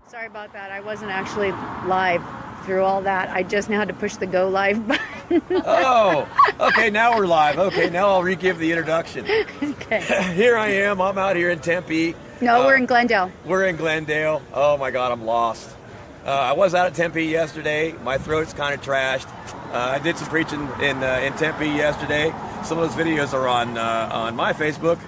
Sorry about that. I wasn't actually live through all that. I just now had to push the go live button. Oh, okay, now we're live. Okay, now I'll re-give the introduction. Okay. Here I am. I'm out here in Tempe. No, we're in Glendale. We're in Glendale. Oh my God, I'm lost. I was out at Tempe yesterday. My throat's kind of trashed. I did some preaching in Tempe yesterday. Some of those videos are on my Facebook.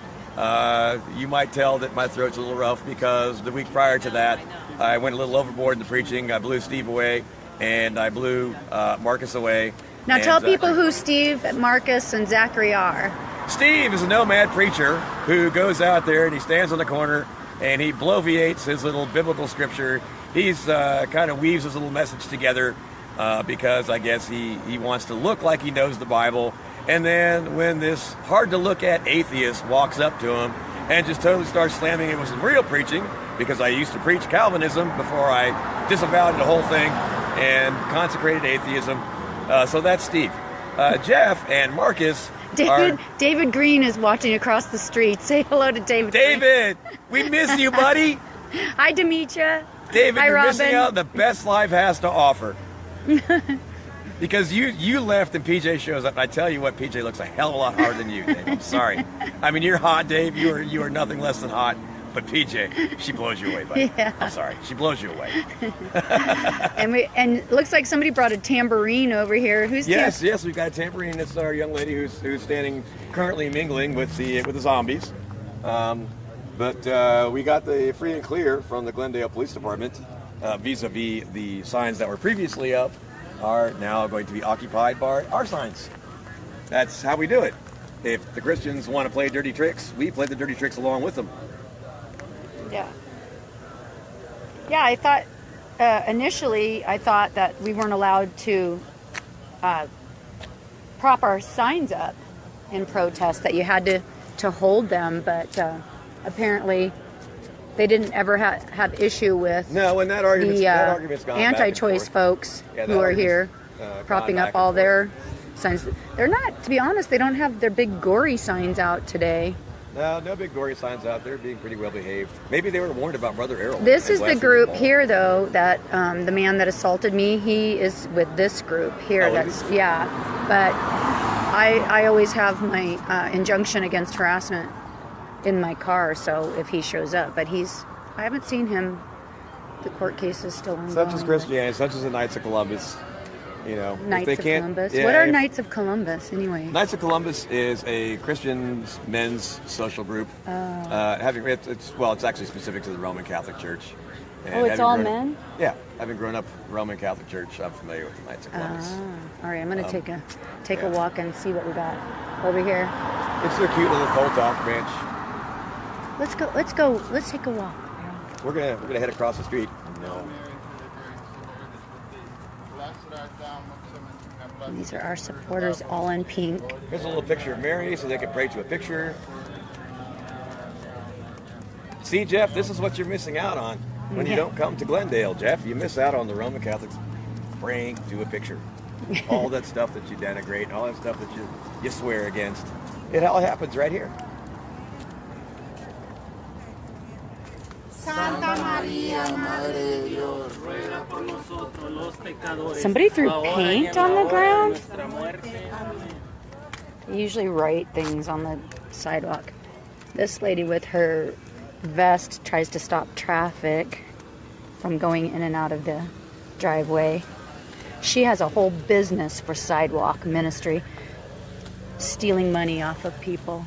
You might tell that my throat's a little rough because the week prior to that, I went a little overboard in the preaching. I blew Steve away, and I blew Marcus away. Now tell people who Steve, Marcus, and Zachary are. Steve is a nomad preacher who goes out there and he stands on the corner and he bloviates his little biblical scripture. He's kind of weaves his little message together because I guess he wants to look like he knows the Bible. And then when this hard-to-look-at atheist walks up to him and just totally starts slamming him with some real preaching, because I used to preach Calvinism before I disavowed the whole thing and consecrated atheism. So that's Steve. Jeff and Marcus David Green is watching across the street. Say hello to David. David, we miss you, buddy. Hi, Demetra. David, Hi, you're Robin. missing out. The best life has to offer. Because you left and PJ shows up. And I tell you what, PJ looks a hell of a lot harder than you, Dave. I'm sorry. I mean, you're hot, Dave. You are nothing less than hot. But PJ, she blows you away, buddy. Yeah. I'm sorry. She blows you away. And it looks like somebody brought a tambourine over here. Who's Yes, we've got a tambourine. This is our young lady who's standing currently mingling with the zombies. But we got the free and clear from the Glendale Police Department vis-a-vis the signs that were previously up are now going to be occupied by our signs. That's how we do it. If the Christians want to play dirty tricks, we play the dirty tricks along with them. Yeah, I thought initially that we weren't allowed to prop our signs up in protest, that you had to hold them, but apparently they didn't ever have issue with no, and that argument's gone anti-choice folks who are here propping up all their signs. They're not, to be honest, they don't have their big gory signs out today. No big gory signs out there, being pretty well behaved. Maybe they were warned about Brother Errol. This is the group here, though, that the man that assaulted me, he is with this group here. But I always have my injunction against harassment in my car, so if he shows up, but I haven't seen him. The court case is still ongoing. Such as Christianity, such as the Knights of Columbus. You know, Knights if they of Columbus. What are Knights of Columbus anyway? Knights of Columbus is a Christian men's social group. It's actually specific to the Roman Catholic Church. And it's all men? Yeah, having grown up Roman Catholic Church, I'm familiar with the Knights of Columbus. All right, I'm going to take a walk and see what we got over here. It's their cute little cult off branch. Let's take a walk. We're gonna head across the street. No. These are our supporters, all in pink. Here's a little picture of Mary so they can pray to a picture. See, Jeff, this is what you're missing out on when you don't come to Glendale, Jeff. You miss out on the Roman Catholics praying to a picture. All that stuff that you denigrate, all that stuff that you swear against. It all happens right here. Santa Maria, Madre de Dios, ruega por nosotros los pecadores. Somebody threw paint on the ground? They usually write things on the sidewalk. This lady with her vest tries to stop traffic from going in and out of the driveway. She has a whole business for sidewalk ministry, stealing money off of people.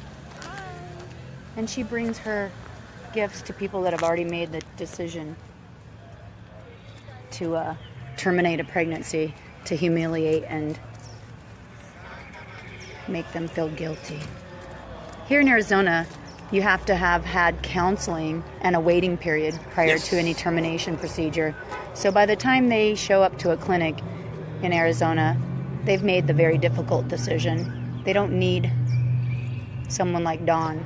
And she brings her gifts to people that have already made the decision to terminate a pregnancy, to humiliate and make them feel guilty. Here in Arizona, you have to have had counseling and a waiting period prior to any termination procedure. So by the time they show up to a clinic in Arizona, they've made the very difficult decision. They don't need someone like Dawn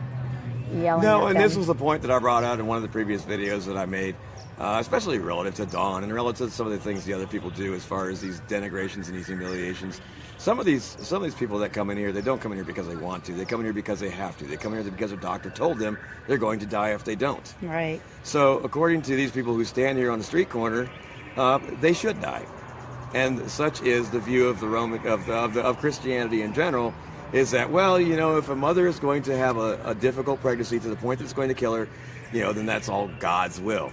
yelling at them. And this was the point that I brought out in one of the previous videos that I made. especially relative to Dawn and relative to some of the things the other people do as far as these denigrations and these humiliations. Some of these people that come in here, they don't come in here because they want to. They come in here because they have to. They come in here because their doctor told them they're going to die if they don't. Right. So according to these people who stand here on the street corner, they should die. And such is the view of the of Christianity in general, is that, well, if a mother is going to have a difficult pregnancy to the point that it's going to kill her, then that's all God's will.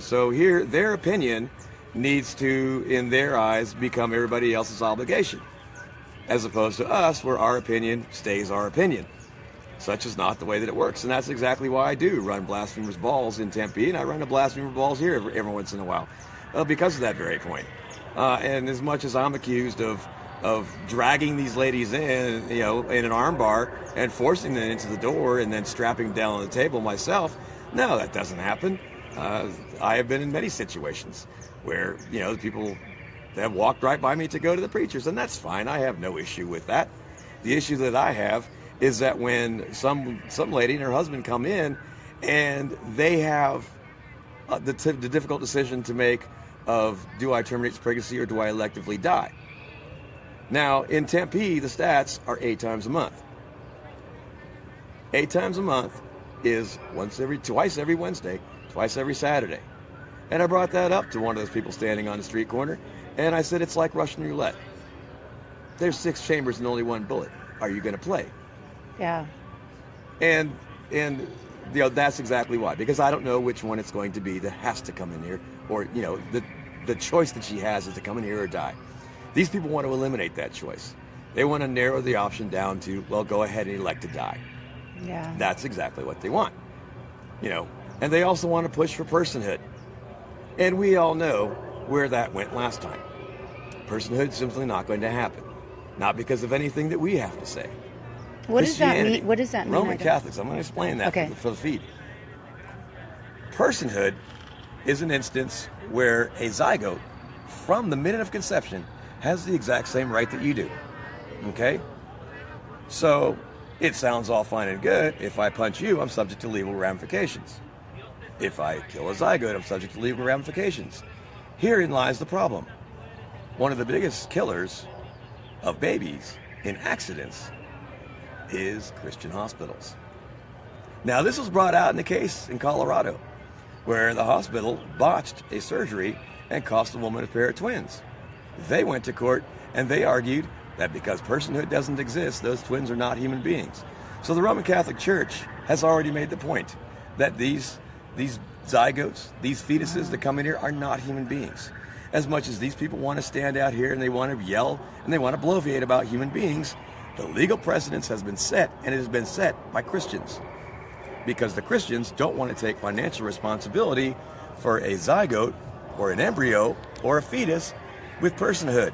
So here, their opinion needs to, in their eyes, become everybody else's obligation, as opposed to us, where our opinion stays our opinion. Such is not the way that it works, and that's exactly why I do run Blasphemers' Balls in Tempe, and I run the Blasphemer Balls here every once in a while, because of that very point. And as much as I'm accused of dragging these ladies in, in an armbar and forcing them into the door and then strapping them down on the table myself, no, that doesn't happen. I have been in many situations where, the people have walked right by me to go to the preachers, and that's fine. I have no issue with that. The issue that I have is that when some lady and her husband come in and they have the difficult decision to make of, do I terminate this pregnancy or do I electively die? Now, in Tempe, the stats are 8 times a month. 8 times a month is twice every Wednesday, twice every Saturday. And I brought that up to one of those people standing on the street corner, and I said, it's like Russian roulette. There's 6 chambers and only 1 bullet. Are you going to play? Yeah. And that's exactly why. Because I don't know which one it's going to be that has to come in here, or, the choice that she has is to come in here or die. These people want to eliminate that choice. They want to narrow the option down to, well, go ahead and elect to die. Yeah. That's exactly what they want. And they also want to push for personhood. And we all know where that went last time. Personhood is simply not going to happen. Not because of anything that we have to say. What does that mean? What does that mean? Roman Catholics, I'm going to explain that for the feed. Personhood is an instance where a zygote, from the minute of conception, has the exact same right that you do. Okay? So, it sounds all fine and good. If I punch you, I'm subject to legal ramifications. If I kill a zygote, I'm subject to legal ramifications. Herein lies the problem. One of the biggest killers of babies in accidents is Christian hospitals. Now, this was brought out in a case in Colorado, where the hospital botched a surgery and cost a woman a pair of twins. They went to court and they argued that because personhood doesn't exist, those twins are not human beings. So the Roman Catholic Church has already made the point that these zygotes, these fetuses that come in here are not human beings. As much as these people want to stand out here and they want to yell and they want to bloviate about human beings, the legal precedence has been set, and it has been set by Christians. Because the Christians don't want to take financial responsibility for a zygote or an embryo or a fetus with personhood.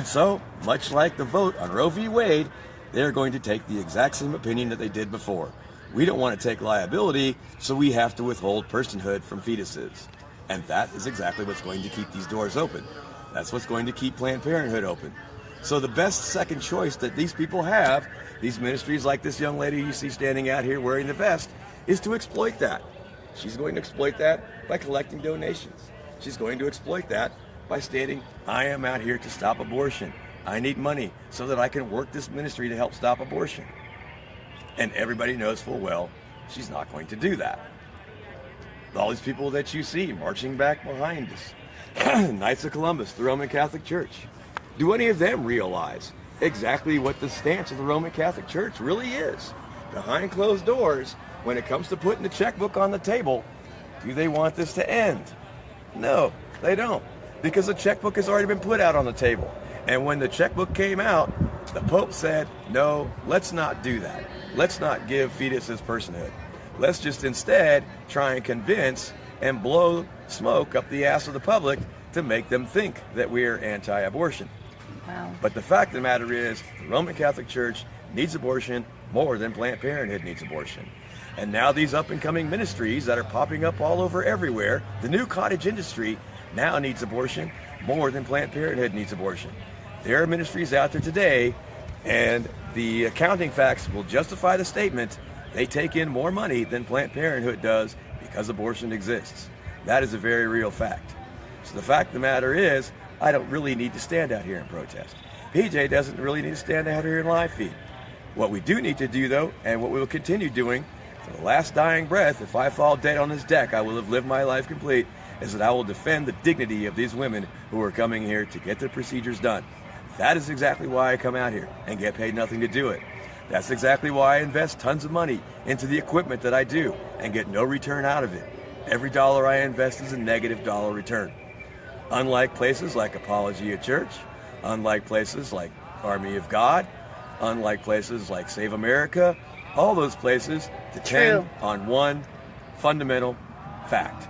So, much like the vote on Roe v. Wade, they're going to take the exact same opinion that they did before. We don't want to take liability, so we have to withhold personhood from fetuses. And that is exactly what's going to keep these doors open. That's what's going to keep Planned Parenthood open. So the best second choice that these people have, these ministries like this young lady you see standing out here wearing the vest, is to exploit that. She's going to exploit that by collecting donations. She's going to exploit that by stating, I am out here to stop abortion. I need money so that I can work this ministry to help stop abortion. And everybody knows full well she's not going to do that. All these people that you see marching back behind us, Knights of Columbus, the Roman Catholic Church, do any of them realize exactly what the stance of the Roman Catholic Church really is? Behind closed doors, when it comes to putting the checkbook on the table, do they want this to end? No, they don't, because the checkbook has already been put out on the table. And when the checkbook came out, the Pope said, no, let's not do that. Let's not give fetuses personhood. Let's just instead try and convince and blow smoke up the ass of the public to make them think that we're anti-abortion. Wow. But the fact of the matter is, the Roman Catholic Church needs abortion more than Planned Parenthood needs abortion. And now these up-and-coming ministries that are popping up all over everywhere, the new cottage industry now needs abortion more than Planned Parenthood needs abortion. There are ministries out there today, and the accounting facts will justify the statement, they take in more money than Planned Parenthood does because abortion exists. That is a very real fact. So the fact of the matter is, I don't really need to stand out here and protest. PJ doesn't really need to stand out here in live feed. What we do need to do, though, and what we will continue doing to the last dying breath, if I fall dead on this deck, I will have lived my life complete, is that I will defend the dignity of these women who are coming here to get their procedures done. That is exactly why I come out here and get paid nothing to do it. That's exactly why I invest tons of money into the equipment that I do and get no return out of it. Every dollar I invest is a negative dollar return. Unlike places like Apologia Church, unlike places like Army of God, unlike places like Save America, all those places depend on one fundamental fact.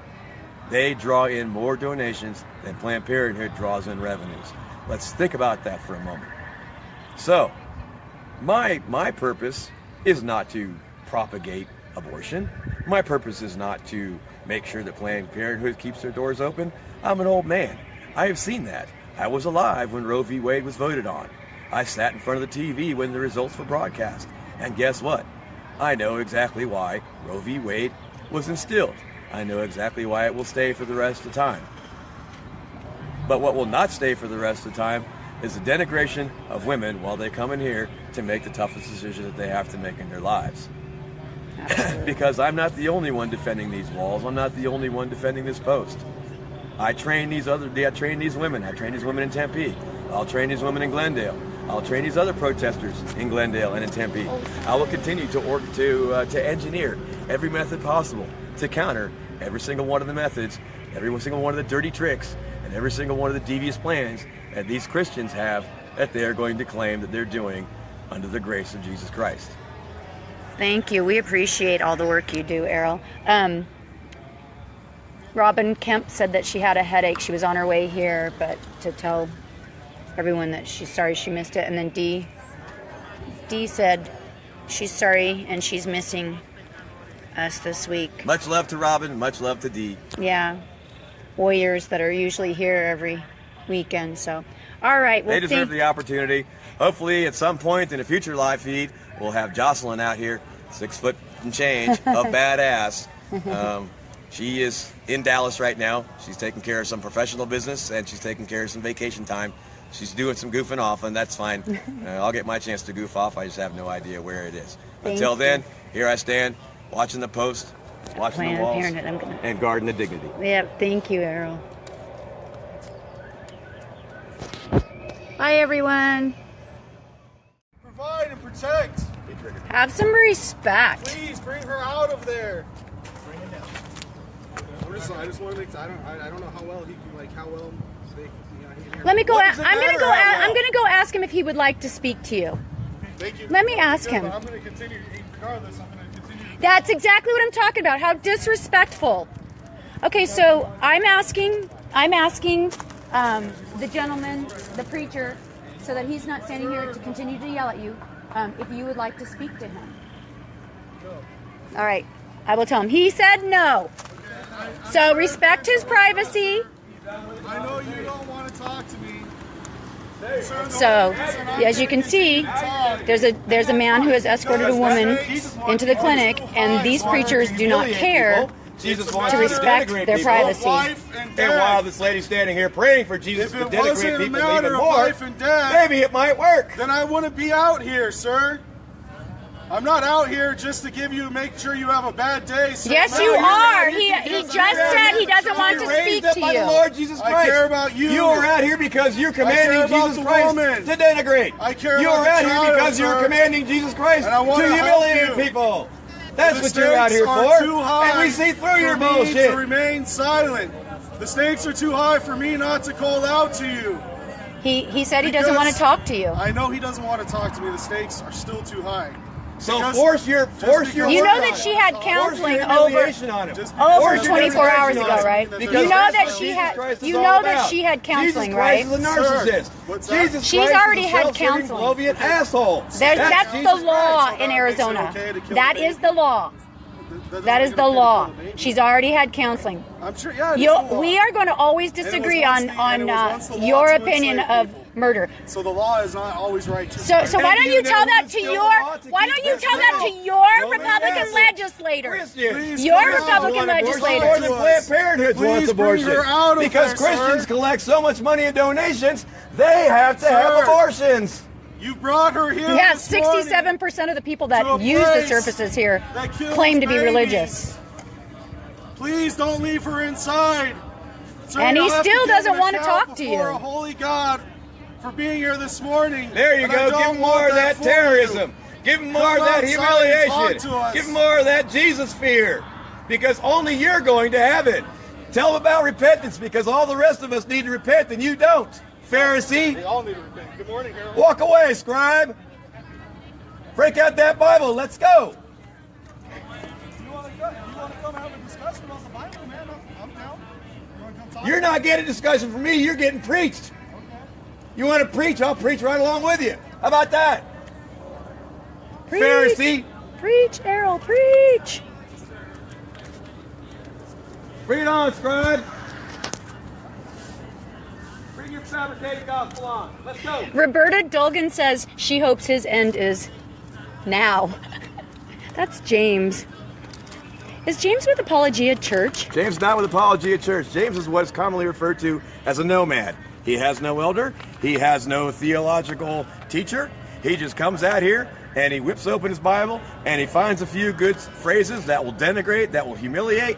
They draw in more donations than Planned Parenthood draws in revenues. Let's think about that for a moment. So, my purpose is not to propagate abortion. My purpose is not to make sure that Planned Parenthood keeps their doors open. I'm an old man. I have seen that. I was alive when Roe v. Wade was voted on. I sat in front of the TV when the results were broadcast. And guess what? I know exactly why Roe v. Wade was instilled. I know exactly why it will stay for the rest of the time. But what will not stay for the rest of the time is the denigration of women while they come in here to make the toughest decision that they have to make in their lives. Because I'm not the only one defending these walls. I'm not the only one defending this post. I train these women. I train these women in Tempe. I'll train these women in Glendale. I'll train these other protesters in Glendale and in Tempe. I will continue to engineer every method possible to counter every single one of the methods, every single one of the dirty tricks, and every single one of the devious plans that these Christians have that they are going to claim that they're doing under the grace of Jesus Christ. Thank you. We appreciate all the work you do, Errol. Robin Kemp said that she had a headache. She was on her way here, but to tell everyone that she's sorry she missed it. And then Dee said she's sorry and she's missing us this week. Much love to Robin. Much love to Dee. Yeah. Warriors that are usually here every weekend. So, all right. Well, they deserve the opportunity. Hopefully, at some point in a future live feed, we'll have Jocelyn out here, 6 foot and change, a badass. She is in Dallas right now. She's taking care of some professional business and she's taking care of some vacation time. She's doing some goofing off, and that's fine. I'll get my chance to goof off. I just have no idea where it is. Until then, here I stand, watching the post, watching the walls, and guarding the dignity. Yeah, thank you, Errol. Bye, everyone. Provide and protect. Have some respect. Please bring her out of there. Bring it down. I just want to make. I don't know how well he can, like, how well they. Let me go. I'm gonna go ask him if he would like to speak to you. Thank you. Let me ask him. I'm gonna continue, regardless. I'm gonna continue. That's exactly what I'm talking about. How disrespectful. Okay, so I'm asking the gentleman, the preacher, so that he's not standing here to continue to yell at you. If you would like to speak to him. All right, I will tell him. He said no. So respect his privacy. I know you don't want to talk to me. So, as you can see, there's a man who has escorted a woman into the clinic, and these preachers do not care to respect their privacy. And while this lady's standing here praying for Jesus to denigrate people even more, maybe it might work. Then I wouldn't be out here, sir. I'm not out here just to make sure you have a bad day. So yes, you are. He just said he doesn't want to speak to you. By the Lord Jesus Christ. I care about you. You are out here because you're commanding Jesus Christ to denigrate. I care you about are out the here child, because you're commanding Jesus Christ to humiliate people. That's what you're out here for. And we see through your bullshit. To remain silent. The stakes are too high for me not to call out to you. He said he doesn't want to talk to you. I know he doesn't want to talk to me. The stakes are still too high. So force your You know that she had counseling over 24 hours ago, right? You know that she had counseling, right? Jesus Christ is a narcissist. Jesus She's already had counseling. Asshole. That's the law in Arizona. That is the law. That is the law. She's already had counseling. I'm sure. Yeah. We are going to always disagree on your opinion of murder. So the law is not always righteous. So why don't you tell that to your Republican legislators? Your Republican legislators. Planned Parenthood wants abortion. Because Christians collect so much money in donations, they have to have abortions. You brought her here. Yeah, 67% of the people that use the services here claim to be religious. Please don't leave her inside. Sir, And he still doesn't want to talk to you. A holy God for being here this morning. There you go. Give him more of that terrorism. Give him more of that humiliation. Give him more of that Jesus fear. Because only you're going to have it. Tell him about repentance, because all the rest of us need to repent and you don't. Pharisee. They all need to repent. Good morning, Harold. Walk away, scribe. Break out that Bible. Let's go. You want to come have a discussion about the Bible, man? I'm down. You want to come talk? You're not getting a discussion from me. You're getting preached. Okay. You want to preach? I'll preach right along with you. How about that? Preach. Pharisee. Preach, Errol, preach. Bring it on, scribe. Bring your fabricated gospel on. Let's go. Roberta Dulgan says she hopes his end is now. That's James. Is James with Apologia Church? James is not with Apologia Church. James is what is commonly referred to as a nomad. He has no elder. He has no theological teacher. He just comes out here and he whips open his Bible and he finds a few good phrases that will denigrate, that will humiliate.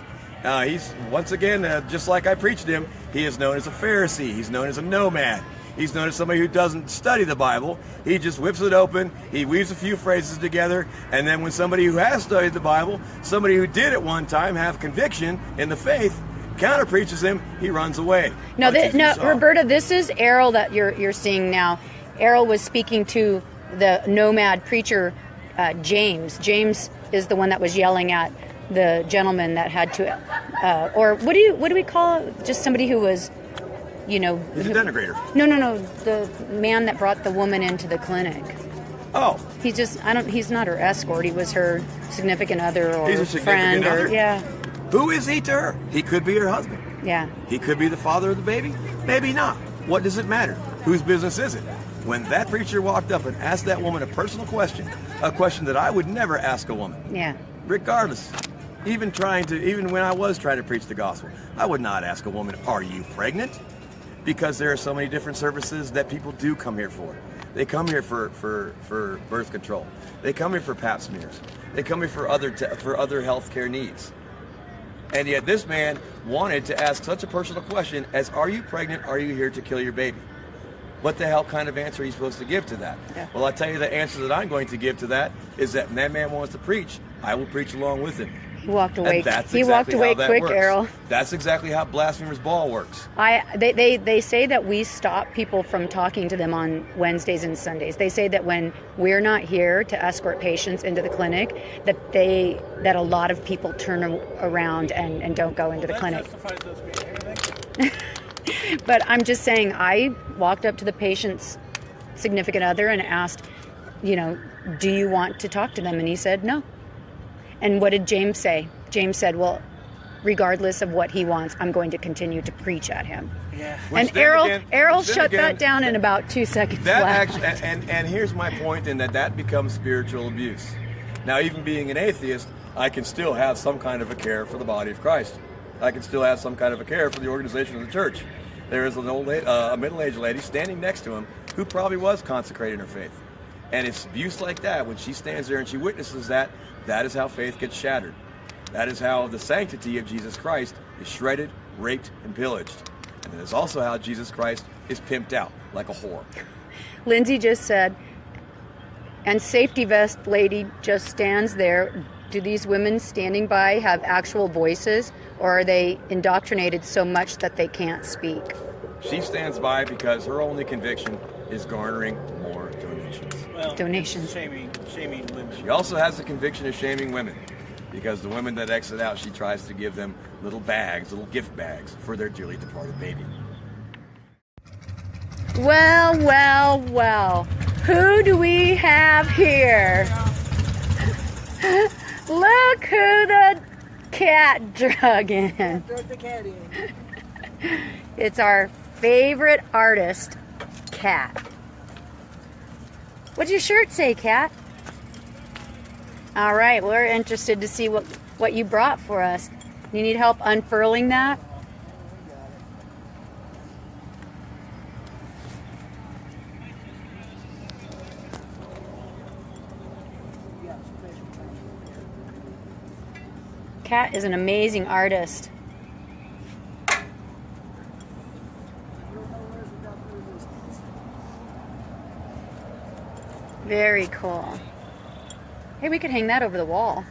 He's, once again, just like I preached him, he is known as a Pharisee. He's known as a nomad. He's known as somebody who doesn't study the Bible. He just whips it open, he weaves a few phrases together, and then when somebody who has studied the Bible, somebody who did at one time have conviction in the faith, counter preaches him, he runs away. No, Roberta, this is Errol that you're seeing now. Errol was speaking to the nomad preacher, James. James is the one that was yelling at the gentleman that had to, or what do we call it? Just somebody who was, you know. He's a denegrator. No. The man that brought the woman into the clinic. Oh. He's not her escort. He was her significant other or He's a significant friend. other? Yeah. Who is he to her? He could be her husband. Yeah. He could be the father of the baby. Maybe not. What does it matter? Whose business is it? When that preacher walked up and asked that woman a personal question, a question that I would never ask a woman. Yeah. Regardless. Even when I was trying to preach the gospel, I would not ask a woman, "Are you pregnant?" Because there are so many different services that people do come here for. They come here for birth control. They come here for pap smears. They come here for other health care needs. And yet this man wanted to ask such a personal question as, "Are you pregnant? Are you here to kill your baby?" What the hell kind of answer are you supposed to give to that? Yeah. Well, I'll tell you the answer that I'm going to give to that is that when that man wants to preach, I will preach along with him. He walked away. Exactly He walked away quick, works. Errol. That's exactly how Blasphemers Ball works. They say that we stop people from talking to them on Wednesdays and Sundays. They say that when we're not here to escort patients into the clinic, that a lot of people turn around and don't go into the clinic. But I'm just saying, I walked up to the patient's significant other and asked, do you want to talk to them? And he said no. And what did James say? James said, well, regardless of what he wants, I'm going to continue to preach at him. Yeah. And Errol shut that down in about 2 seconds. And here's my point, in that becomes spiritual abuse. Now, even being an atheist, I can still have some kind of a care for the body of Christ. I can still have some kind of a care for the organization of the church. There is a middle-aged lady standing next to him who probably was consecrated in her faith. And it's abuse like that, when she stands there and she witnesses that, that is how faith gets shattered. That is how the sanctity of Jesus Christ is shredded, raped, and pillaged. And it is also how Jesus Christ is pimped out, like a whore. Lindsay just said, and safety vest lady just stands there. Do these women standing by have actual voices, or are they indoctrinated so much that they can't speak? She stands by because her only conviction is garnering more donations. Well, donations. Shaming women. She also has the conviction of shaming women, because the women that exit out, she tries to give them little gift bags for their dearly departed baby. Well. Who do we have here? Look who the cat drug in. Drug the cat in. It's our favorite artist, cat. What'd your shirt say, cat? All right, we're interested to see what you brought for us. You need help unfurling that? Kat is an amazing artist. Very cool. Hey, we could hang that over the wall.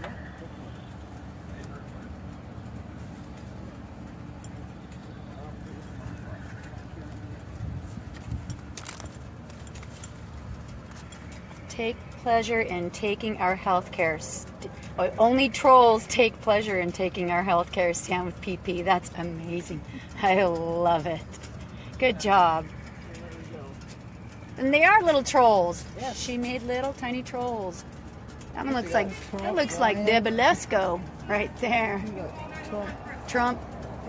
Take pleasure in taking our health care. Only trolls take pleasure in taking our health care stand with PP. That's amazing. I love it. Good job. And they are little trolls. Yes. She made little tiny trolls. That one looks like Debalesco right there. Trump.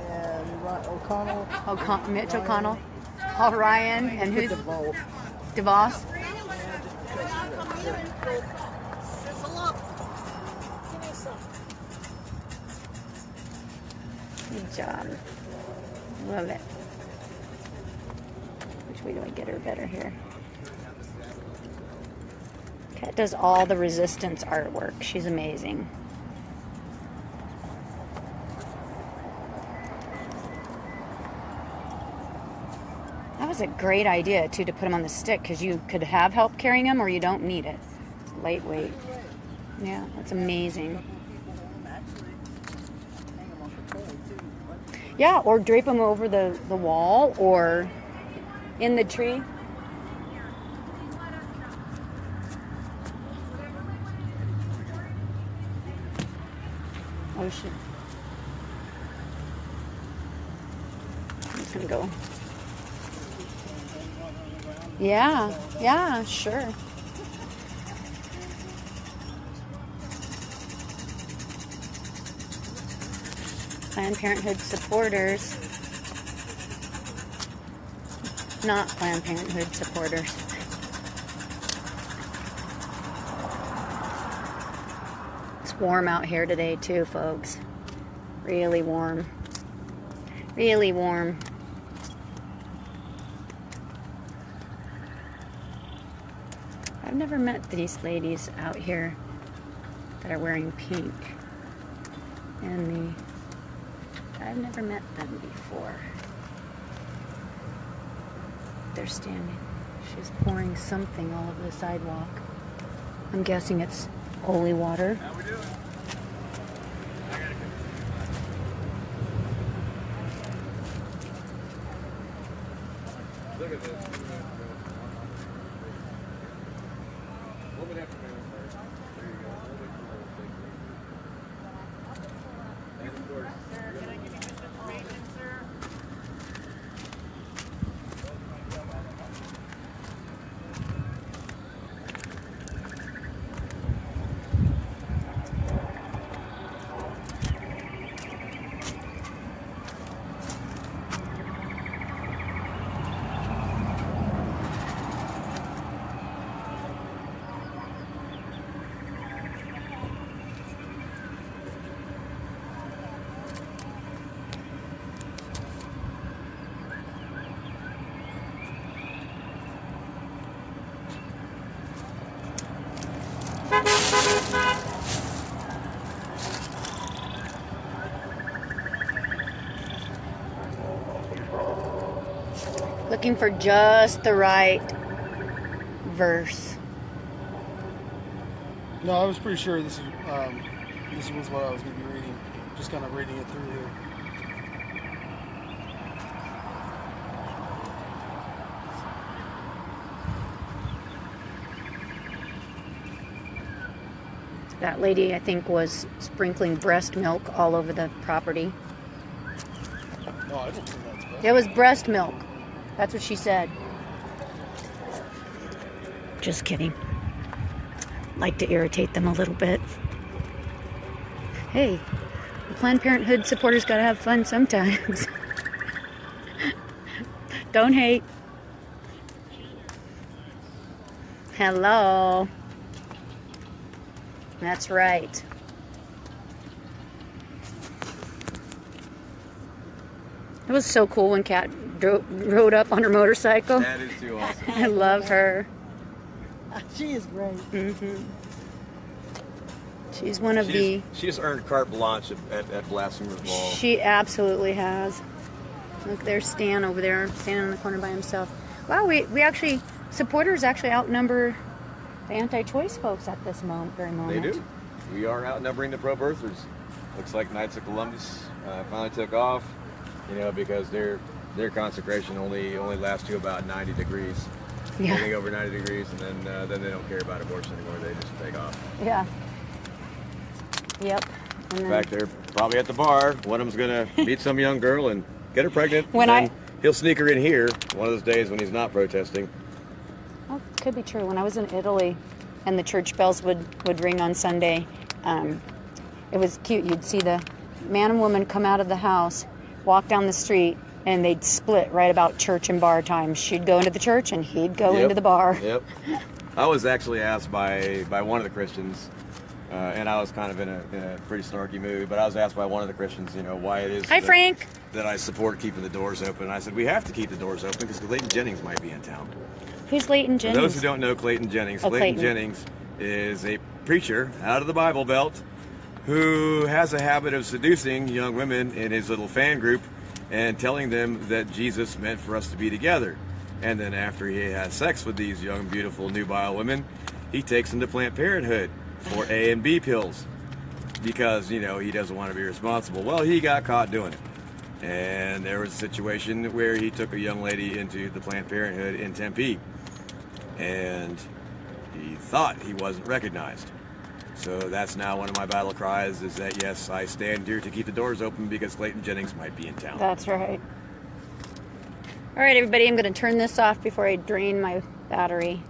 And O'Connell. Mitch O'Connell. Paul Ryan. And who's? DeVos. Good job. Love it. Which way do I get her better here? Kat does all the resistance artwork. She's amazing. That was a great idea, too, to put them on the stick, because you could have help carrying them or you don't need it. It's lightweight. Yeah, that's amazing. Yeah, or drape them over the wall or in the tree. Oh, shit. I'm just gonna go. Yeah, sure. Planned Parenthood supporters. Not Planned Parenthood supporters. It's warm out here today too, folks. Really warm. Really warm. I've never met these ladies out here that are wearing pink. I've never met them before. They're standing. She's pouring something all over the sidewalk. I'm guessing it's holy water. How we doing? Look at this. Hold it after me first. There you go. Hold it for and of course. Can I give you just information, sir? Looking for just the right verse. No, I was pretty sure this was what I was going to be reading. Just kind of reading it through here. That lady, I think, was sprinkling breast milk all over the property. No, I don't think that's bad. It was breast milk. That's what she said. Just kidding. Like to irritate them a little bit. Hey, Planned Parenthood supporters gotta have fun sometimes. Don't hate. Hello. That's right. It was so cool when Kat rode up on her motorcycle. That is too awesome. I love her. She is great. Mm-hmm. She's one of the... She's earned carte blanche at Blasphemers Ball. She absolutely has. Look, there's Stan over there, standing in the corner by himself. Wow, we actually... Supporters actually outnumber the anti-choice folks at this very moment. They do. We are outnumbering the pro-birthers. Looks like Knights of Columbus finally took off, because their consecration only lasts to about 90 degrees. Yeah. Getting over 90 degrees, and then they don't care about abortion anymore. They just take off. Yeah. Yep. And In fact, they're probably at the bar. One of them's going to meet some young girl and get her pregnant. He'll sneak her in here one of those days when he's not protesting. Oh, could be true. When I was in Italy and the church bells would ring on Sunday, it was cute. You'd see the man and woman come out of the house, walk down the street, and they'd split right about church and bar time. She'd go into the church and he'd go into the bar. Yep. I was actually asked by one of the Christians, and I was kind of in a pretty snarky mood, but I was asked by one of the Christians, why it is that I support keeping the doors open. I said, we have to keep the doors open because Clayton Jennings might be in town. Who's Clayton Jennings? For those who don't know Clayton Jennings, Clayton Jennings is a preacher out of the Bible Belt who has a habit of seducing young women in his little fan group and telling them that Jesus meant for us to be together. And then after he has sex with these young, beautiful, nubile women, he takes them to Planned Parenthood for A and B pills because, he doesn't want to be responsible. Well, he got caught doing it. And there was a situation where he took a young lady into the Planned Parenthood in Tempe. And he thought he wasn't recognized. So that's now one of my battle cries is that, yes, I stand here to keep the doors open because Clayton Jennings might be in town. That's right. All right, everybody, I'm going to turn this off before I drain my battery.